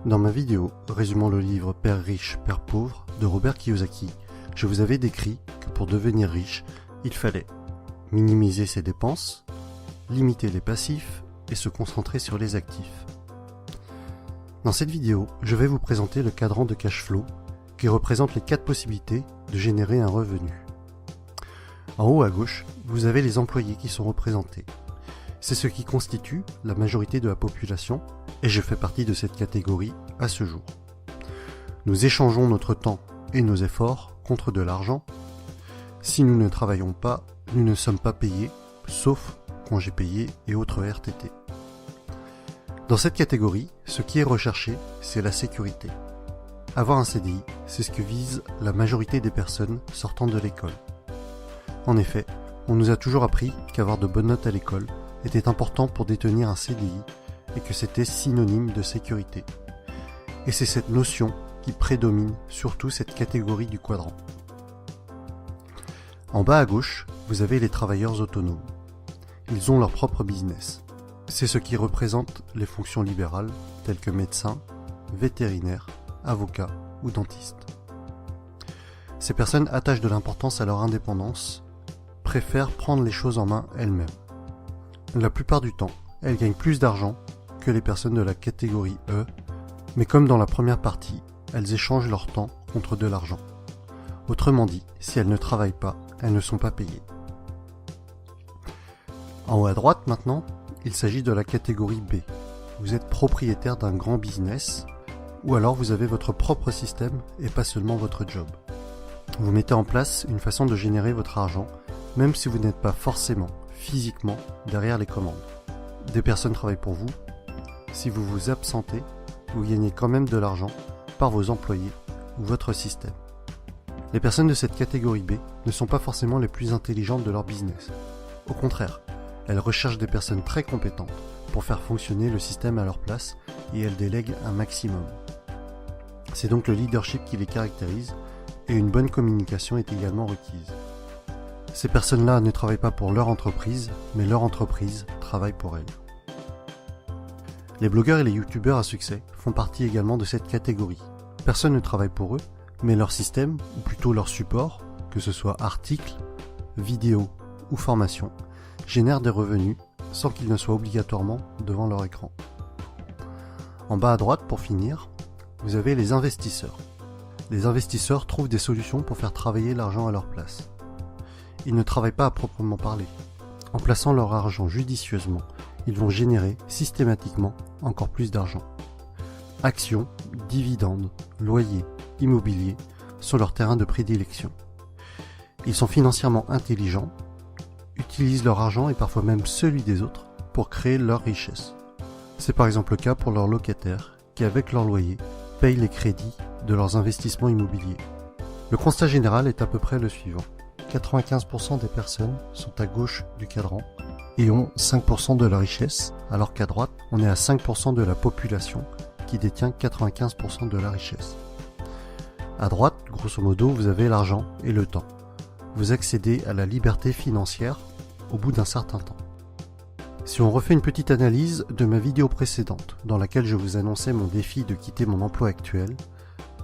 Dans ma vidéo résumant le livre Père riche, Père pauvre de Robert Kiyosaki, je vous avais décrit que pour devenir riche, il fallait minimiser ses dépenses, limiter les passifs et se concentrer sur les actifs. Dans cette vidéo, je vais vous présenter le cadran de cash flow qui représente les 4 possibilités de générer un revenu. En haut à gauche, vous avez les employés qui sont représentés. C'est ce qui constitue la majorité de la population et je fais partie de cette catégorie à ce jour. Nous échangeons notre temps et nos efforts contre de l'argent. Si nous ne travaillons pas, nous ne sommes pas payés, sauf congés payés et autres RTT. Dans cette catégorie, ce qui est recherché, c'est la sécurité. Avoir un CDI, c'est ce que vise la majorité des personnes sortant de l'école. En effet, on nous a toujours appris qu'avoir de bonnes notes à l'école était important pour détenir un CDI et que c'était synonyme de sécurité. Et c'est cette notion qui prédomine surtout cette catégorie du quadrant. En bas à gauche, vous avez les travailleurs autonomes. Ils ont leur propre business. C'est ce qui représente les fonctions libérales telles que médecin, vétérinaire, avocat ou dentiste. Ces personnes attachent de l'importance à leur indépendance, préfèrent prendre les choses en main elles-mêmes. La plupart du temps, elles gagnent plus d'argent que les personnes de la catégorie E, mais comme dans la première partie, elles échangent leur temps contre de l'argent. Autrement dit, si elles ne travaillent pas, elles ne sont pas payées. En haut à droite maintenant, il s'agit de la catégorie B. Vous êtes propriétaire d'un grand business, ou alors vous avez votre propre système et pas seulement votre job. Vous mettez en place une façon de générer votre argent, même si vous n'êtes pas forcément, physiquement, derrière les commandes. Des personnes travaillent pour vous. Si vous vous absentez, vous gagnez quand même de l'argent par vos employés ou votre système. Les personnes de cette catégorie B ne sont pas forcément les plus intelligentes de leur business. Au contraire, elles recherchent des personnes très compétentes pour faire fonctionner le système à leur place et elles délèguent un maximum. C'est donc le leadership qui les caractérise et une bonne communication est également requise. Ces personnes-là ne travaillent pas pour leur entreprise, mais leur entreprise travaille pour elles. Les blogueurs et les youtubeurs à succès font partie également de cette catégorie. Personne ne travaille pour eux, mais leur système, ou plutôt leur support, que ce soit articles, vidéos ou formations, génère des revenus sans qu'ils ne soient obligatoirement devant leur écran. En bas à droite, pour finir, vous avez les investisseurs. Les investisseurs trouvent des solutions pour faire travailler l'argent à leur place. Ils ne travaillent pas à proprement parler. En plaçant leur argent judicieusement, ils vont générer systématiquement encore plus d'argent. Actions, dividendes, loyers, immobilier sont leurs terrains de prédilection. Ils sont financièrement intelligents, utilisent leur argent et parfois même celui des autres pour créer leur richesse. C'est par exemple le cas pour leurs locataires qui, avec leur loyer, payent les crédits de leurs investissements immobiliers. Le constat général est à peu près le suivant. 95% des personnes sont à gauche du cadran et ont 5% de la richesse, alors qu'à droite, on est à 5% de la population qui détient 95% de la richesse. À droite, grosso modo, vous avez l'argent et le temps. Vous accédez à la liberté financière au bout d'un certain temps. Si on refait une petite analyse de ma vidéo précédente, dans laquelle je vous annonçais mon défi de quitter mon emploi actuel,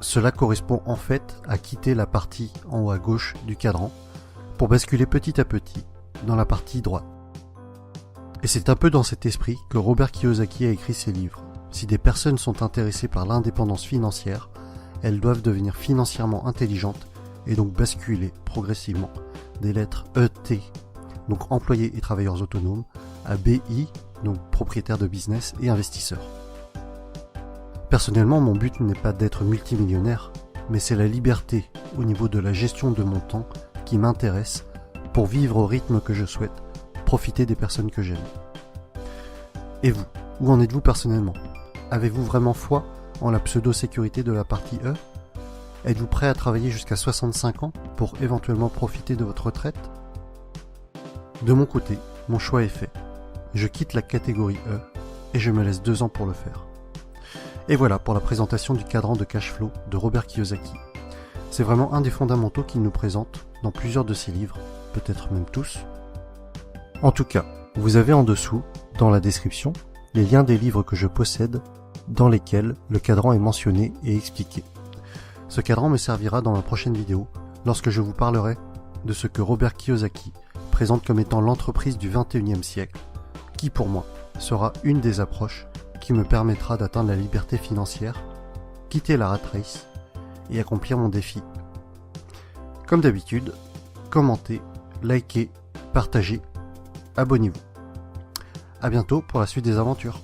cela correspond en fait à quitter la partie en haut à gauche du cadran pour basculer petit à petit dans la partie droite. Et c'est un peu dans cet esprit que Robert Kiyosaki a écrit ses livres. Si des personnes sont intéressées par l'indépendance financière, elles doivent devenir financièrement intelligentes et donc basculer progressivement des lettres ET, donc employés et travailleurs autonomes, à BI, donc propriétaires de business et investisseurs. Personnellement, mon but n'est pas d'être multimillionnaire, mais c'est la liberté au niveau de la gestion de mon temps qui m'intéresse pour vivre au rythme que je souhaite, profiter des personnes que j'aime. Et vous, où en êtes-vous personnellement? Avez-vous vraiment foi en la pseudo-sécurité de la partie E? Êtes-vous prêt à travailler jusqu'à 65 ans pour éventuellement profiter de votre retraite? De mon côté, mon choix est fait. Je quitte la catégorie E et je me laisse 2 ans pour le faire. Et voilà pour la présentation du cadran de cash flow de Robert Kiyosaki. C'est vraiment un des fondamentaux qu'il nous présente dans plusieurs de ses livres, peut-être même tous. En tout cas, vous avez en dessous, dans la description, les liens des livres que je possède dans lesquels le cadran est mentionné et expliqué. Ce cadran me servira dans ma prochaine vidéo lorsque je vous parlerai de ce que Robert Kiyosaki présente comme étant l'entreprise du 21e siècle, qui pour moi sera une des approches qui me permettra d'atteindre la liberté financière, quitter la rat race et accomplir mon défi. Comme d'habitude, commentez, likez, partagez, abonnez-vous. À bientôt pour la suite des aventures.